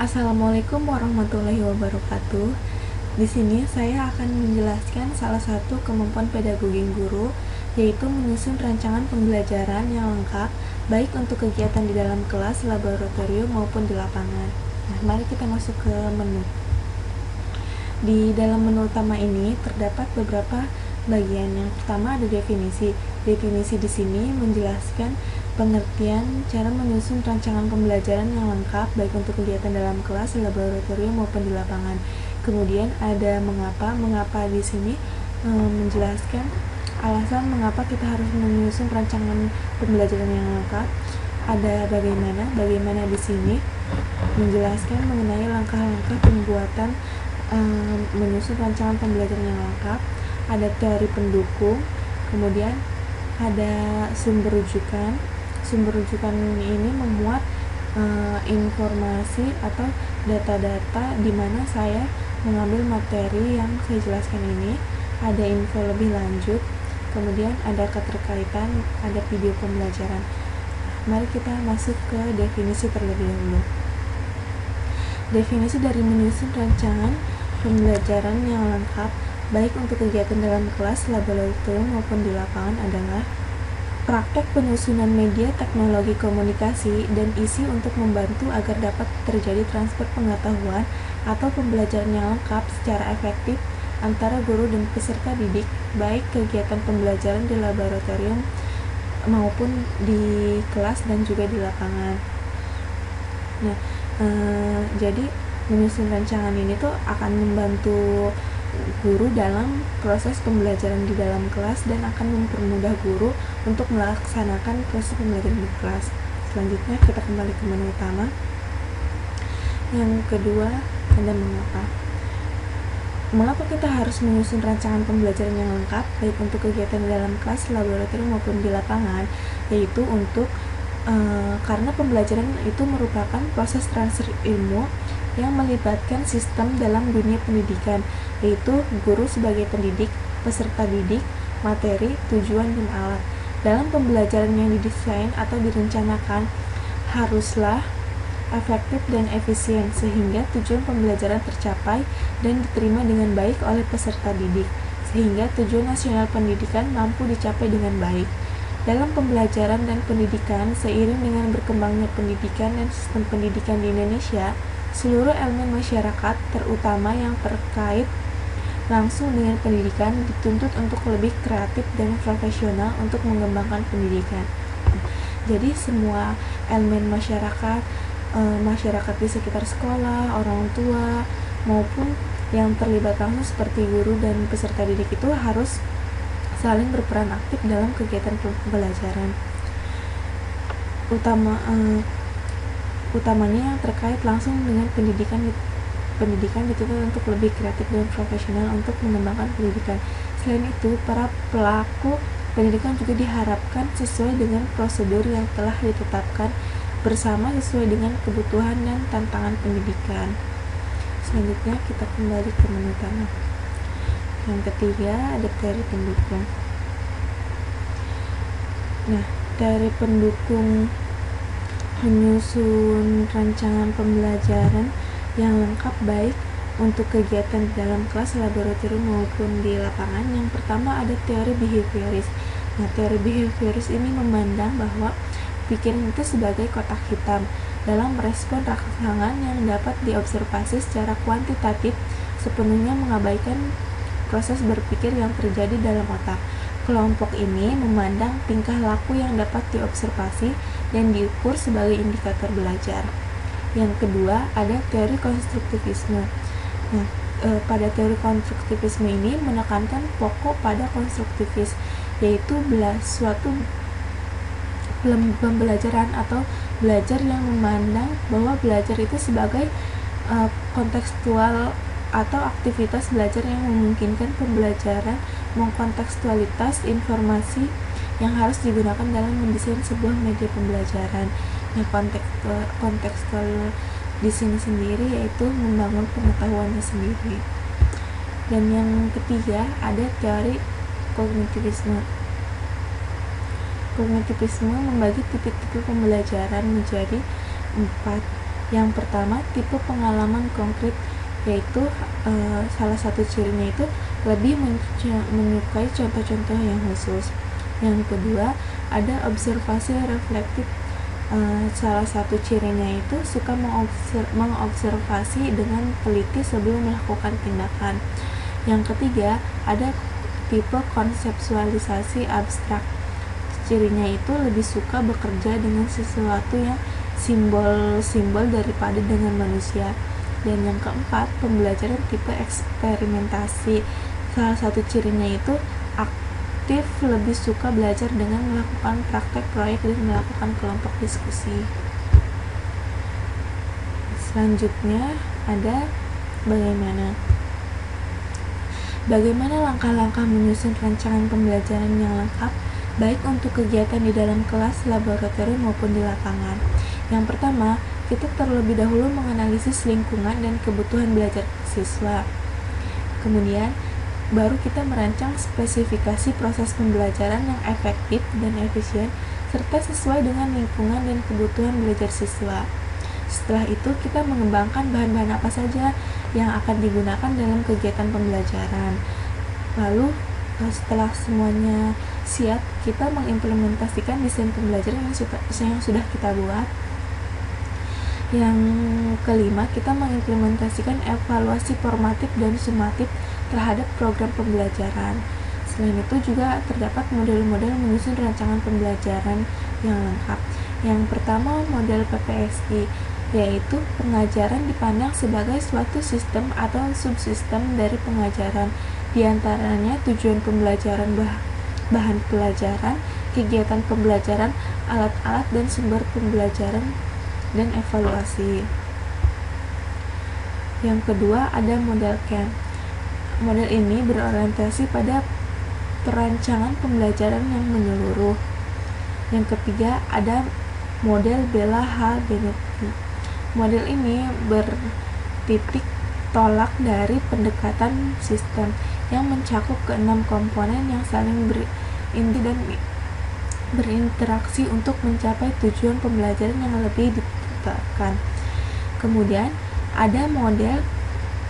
Assalamualaikum warahmatullahi wabarakatuh. Di sini saya akan menjelaskan salah satu kemampuan pedagogi guru, yaitu menyusun rancangan pembelajaran yang lengkap, baik untuk kegiatan di dalam kelas, laboratorium, maupun di lapangan. Nah, mari kita masuk ke menu. Di dalam menu utama ini terdapat beberapa bagian. Yang pertama ada definisi. Definisi di sini menjelaskan pengertian cara menyusun rancangan pembelajaran yang lengkap baik untuk kegiatan dalam kelas, laboratorium maupun di lapangan. Kemudian ada mengapa. Mengapa di sini menjelaskan alasan mengapa kita harus menyusun rancangan pembelajaran yang lengkap. Ada bagaimana. Bagaimana di sini menjelaskan mengenai langkah-langkah pembuatan menyusun rancangan pembelajaran yang lengkap. Ada teori pendukung, kemudian ada sumber rujukan. Sumber rujukan ini memuat informasi atau data-data di mana saya mengambil materi yang saya jelaskan ini. Ada info lebih lanjut, kemudian ada keterkaitan, ada video pembelajaran. Mari kita masuk ke definisi terlebih dahulu. Definisi dari menyusun rancangan pembelajaran yang lengkap baik untuk kegiatan dalam kelas, laboratorium maupun di lapangan adalah praktek penyusunan media teknologi komunikasi dan isi untuk membantu agar dapat terjadi transfer pengetahuan atau pembelajaran yang lengkap secara efektif antara guru dan peserta didik, baik kegiatan pembelajaran di laboratorium maupun di kelas dan juga di lapangan. Nah, jadi menyusun rancangan ini tuh akan membantu guru dalam proses pembelajaran di dalam kelas dan akan mempermudah guru untuk melaksanakan proses pembelajaran di kelas. Selanjutnya kita kembali ke menu utama. Yang kedua ada mengapa. Mengapa kita harus menyusun rancangan pembelajaran yang lengkap baik untuk kegiatan di dalam kelas, laboratorium maupun di lapangan, yaitu untuk karena pembelajaran itu merupakan proses transfer ilmu yang melibatkan sistem dalam dunia pendidikan, yaitu guru sebagai pendidik, peserta didik, materi, tujuan, dan alat. Dalam pembelajaran yang didesain atau direncanakan haruslah efektif dan efisien sehingga tujuan pembelajaran tercapai dan diterima dengan baik oleh peserta didik, sehingga tujuan nasional pendidikan mampu dicapai dengan baik. Dalam pembelajaran dan pendidikan, seiring dengan berkembangnya pendidikan dan sistem pendidikan di Indonesia, seluruh elemen masyarakat, terutama yang terkait langsung dengan pendidikan, dituntut untuk lebih kreatif dan profesional untuk mengembangkan pendidikan. Jadi semua elemen masyarakat, masyarakat di sekitar sekolah, orang tua, maupun yang terlibat langsung seperti guru dan peserta didik itu harus saling berperan aktif dalam kegiatan pembelajaran. Utamanya yang terkait langsung dengan pendidikan dituntut untuk lebih kreatif dan profesional untuk mengembangkan pendidikan. Selain itu, para pelaku pendidikan juga diharapkan sesuai dengan prosedur yang telah ditetapkan bersama sesuai dengan kebutuhan dan tantangan pendidikan. Selanjutnya kita kembali ke menu utama. Yang ketiga ada teori pendukung. Nah, teori pendukung menyusun rancangan pembelajaran yang lengkap baik untuk kegiatan dalam kelas, laboratorium maupun di lapangan. Yang pertama ada teori behavioris. Nah, teori behavioris ini memandang bahwa pikiran itu sebagai kotak hitam dalam merespon rangsangan yang dapat diobservasi secara kuantitatif, sepenuhnya mengabaikan proses berpikir yang terjadi dalam otak. Kelompok ini memandang tingkah laku yang dapat diobservasi dan diukur sebagai indikator belajar. Yang kedua, ada teori konstruktivisme. Nah, pada teori konstruktivisme ini menekankan pokok pada konstruktivis, yaitu suatu pembelajaran atau belajar yang memandang bahwa belajar itu sebagai kontekstual atau aktivitas belajar yang memungkinkan pembelajaran mengkontekstualitas informasi yang harus digunakan dalam mendesain sebuah media pembelajaran. Nah, kontekstual di sini sendiri yaitu membangun pengetahuannya sendiri. Dan yang ketiga ada teori kognitivisme. Kognitivisme membagi tipe-tipe pembelajaran menjadi 4. Yang pertama, tipe pengalaman konkret, yaitu salah satu cirinya itu lebih menyukai contoh-contoh yang khusus. Yang kedua, ada observasi reflektif. Salah satu cirinya itu suka mengobservasi dengan teliti sebelum melakukan tindakan. Yang ketiga, ada tipe konseptualisasi abstrak. Cirinya itu lebih suka bekerja dengan sesuatu yang simbol-simbol daripada dengan manusia. Dan yang keempat, pembelajaran tipe eksperimentasi. Salah satu cirinya itu aktif, lebih suka belajar dengan melakukan praktek proyek dan melakukan kelompok diskusi. Selanjutnya ada bagaimana langkah-langkah menyusun rancangan pembelajaran yang lengkap, baik untuk kegiatan di dalam kelas, laboratorium maupun di lapangan. Yang pertama, kita terlebih dahulu menganalisis lingkungan dan kebutuhan belajar siswa. Kemudian, baru kita merancang spesifikasi proses pembelajaran yang efektif dan efisien serta sesuai dengan lingkungan dan kebutuhan belajar siswa. Setelah itu, kita mengembangkan bahan-bahan apa saja yang akan digunakan dalam kegiatan pembelajaran. Lalu, setelah semuanya siap, kita mengimplementasikan desain pembelajaran yang sudah kita buat. Yang kelima, kita mengimplementasikan evaluasi formatif dan sumatif terhadap program pembelajaran. Selain itu juga terdapat model-model menyusun rancangan pembelajaran yang lengkap. Yang pertama, model PPSI, yaitu pengajaran dipandang sebagai suatu sistem atau subsistem dari pengajaran. Di antaranya tujuan pembelajaran, bahan pelajaran, kegiatan pembelajaran, alat-alat dan sumber pembelajaran, dan evaluasi. Yang kedua, ada model CAM. Model ini berorientasi pada perancangan pembelajaran yang menyeluruh. Yang ketiga, ada model Bella H. Benetti. Model ini bertitik tolak dari pendekatan sistem yang mencakup ke-6 komponen yang saling berinti dan berinteraksi untuk mencapai tujuan pembelajaran yang lebih ditetapkan. Kemudian ada model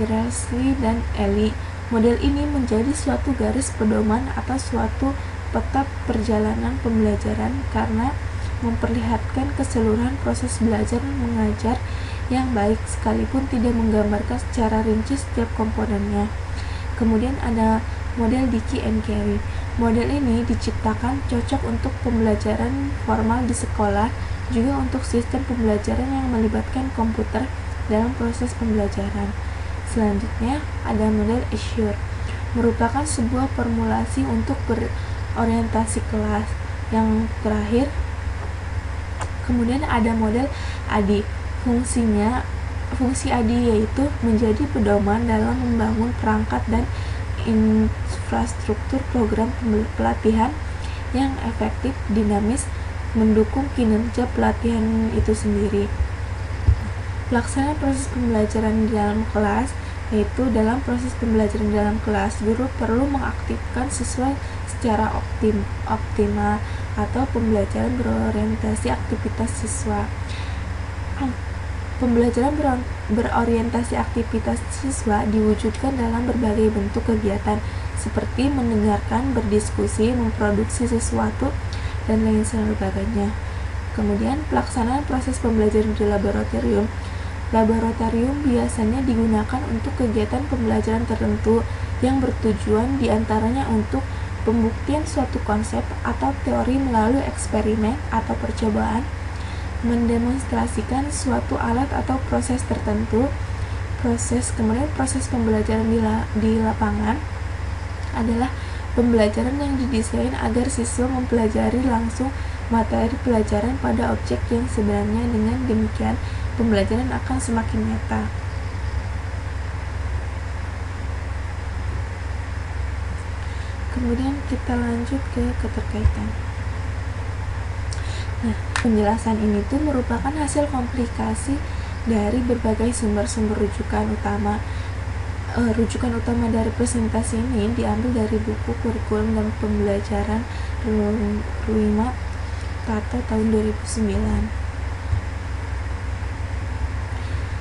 Grassley dan Ellie. Model ini menjadi suatu garis pedoman atau suatu peta perjalanan pembelajaran karena memperlihatkan keseluruhan proses belajar mengajar yang baik sekalipun tidak menggambarkan secara rinci setiap komponennya. Kemudian ada model Dickey and Carey. Model ini diciptakan cocok untuk pembelajaran formal di sekolah, juga untuk sistem pembelajaran yang melibatkan komputer dalam proses pembelajaran. Selanjutnya ada model Assure, merupakan sebuah formulasi untuk berorientasi kelas. Yang terakhir, kemudian ada model ADI. Fungsi ADI yaitu menjadi pedoman dalam membangun perangkat dan infrastruktur program pelatihan yang efektif, dinamis, mendukung kinerja pelatihan itu sendiri. Pelaksanaan proses pembelajaran di dalam kelas, yaitu dalam proses pembelajaran di dalam kelas, guru perlu mengaktifkan siswa secara optimal atau pembelajaran berorientasi aktivitas siswa. Pembelajaran berorientasi aktivitas siswa diwujudkan dalam berbagai bentuk kegiatan seperti mendengarkan, berdiskusi, memproduksi sesuatu, dan lain sebagainya. Kemudian pelaksanaan proses pembelajaran di laboratorium. Laboratorium biasanya digunakan untuk kegiatan pembelajaran tertentu yang bertujuan diantaranya untuk pembuktian suatu konsep atau teori melalui eksperimen atau percobaan, mendemonstrasikan suatu alat atau proses tertentu. Kemudian proses pembelajaran di lapangan adalah pembelajaran yang didesain agar siswa mempelajari langsung materi pelajaran pada objek yang sebenarnya. Dengan demikian, pembelajaran akan semakin nyata. Kemudian kita lanjut ke keterkaitan. Nah, penjelasan ini tuh merupakan hasil komplikasi dari berbagai sumber-sumber rujukan utama. Rujukan utama dari presentasi ini diambil dari buku Kurikulum dan Pembelajaran Ruima Tato tahun 2009.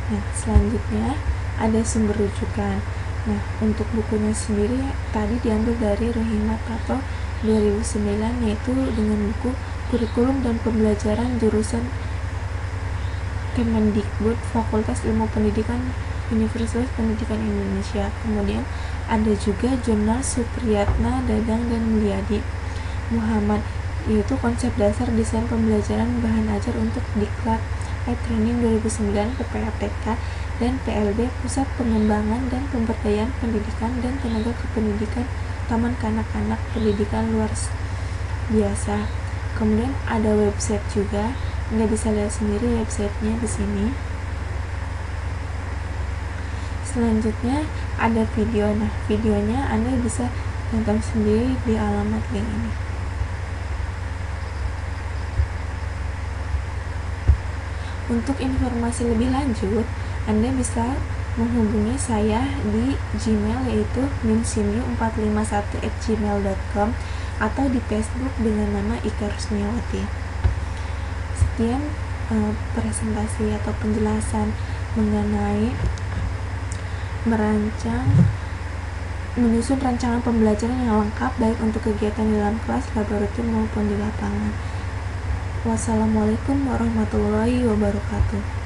Nah, selanjutnya ada sumber rujukan. Nah, untuk bukunya sendiri tadi diambil dari Rohima Tato 2009, yaitu dengan buku Kurikulum dan Pembelajaran Jurusan Kemendikbud Fakultas Ilmu Pendidikan Universitas Pendidikan Indonesia. Kemudian ada juga jurnal Supriyatna, Dadang, dan Mulyadi Muhammad, yaitu konsep dasar desain pembelajaran bahan ajar untuk Diklat Training 2009 PPATK dan PLB Pusat Pengembangan dan Pemberdayaan Pendidikan dan Tenaga Kependidikan Taman Kanak-kanak Pendidikan Luar Biasa. Kemudian ada website juga, Anda bisa lihat sendiri websitenya di sini. Selanjutnya ada video. Nah, videonya Anda bisa nonton sendiri di alamat link ini. Untuk informasi lebih lanjut, Anda bisa menghubungi saya di Gmail, yaitu minsimyu451@gmail.com, atau di Facebook dengan nama Ika Rusmiawati. Sekian presentasi atau penjelasan mengenai menyusun rancangan pembelajaran yang lengkap baik untuk kegiatan di dalam kelas, laboratorium maupun di lapangan. Wassalamualaikum warahmatullahi wabarakatuh.